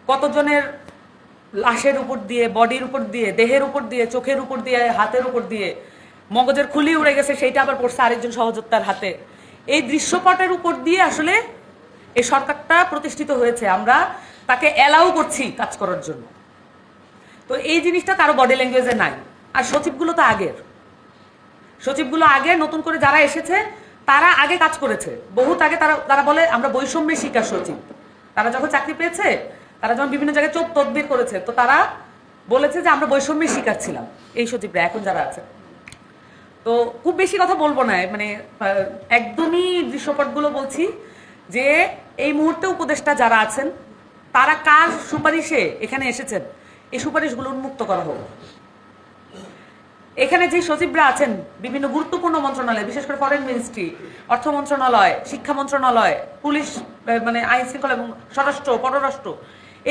কতজনের লাশের উপর দিয়ে, বডির উপর দিয়ে, দেহের উপর দিয়ে, চোখের উপর দিয়ে, হাতের উপর দিয়ে মগজের খুলি উড়ে গেছে, সেইটা আবার পড়ছে আরেকজন সহযোদ্ধার হাতে। এই দৃশ্যপটের উপর দিয়ে আসলে এই সরকারটা প্রতিষ্ঠিত হয়েছে। আমরা তাকে অ্যালাউ করছি কাজ করার জন্য। তো এই জিনিসটা কারো বডি ল্যাঙ্গুয়েজে নাই। আর সচিবগুলো তো আগের সচিবগুলো আগে, নতুন করে যারা এসেছে তারা আগে কাজ করেছে, বহুত আগে। তারা বলে আমরা বৈষম্যের শিকার সচিব। তারা যখন চাকরি পেয়েছে, তারা যখন বিভিন্ন জায়গায় চোখ তদবির করেছে, তো তারা বলেছে যে আমরা বৈষম্যের শিকার ছিলাম, এই সচিবরা এখন যারা আছে। তো খুব বেশি কথা বলবো না, মানে একদমই দৃশ্যপটগুলো বলছি যে এই মুহূর্তে উপদেষ্টা যারা আছেন তারা কার সুপারিশে এখানে এসেছেন, এই সুপারিশগুলো উন্মুক্ত করা হোক। এখানে যে সচিবরা আছেন বিভিন্ন গুরুত্বপূর্ণ মন্ত্রণালয়, বিশেষ করে ফরেন মিনিস্ট্রি, অর্থ মন্ত্রণালয়, শিক্ষা মন্ত্রণালয়, পুলিশ, মানে আইন শৃঙ্খলা এবং স্বরাষ্ট্র, পররাষ্ট্র,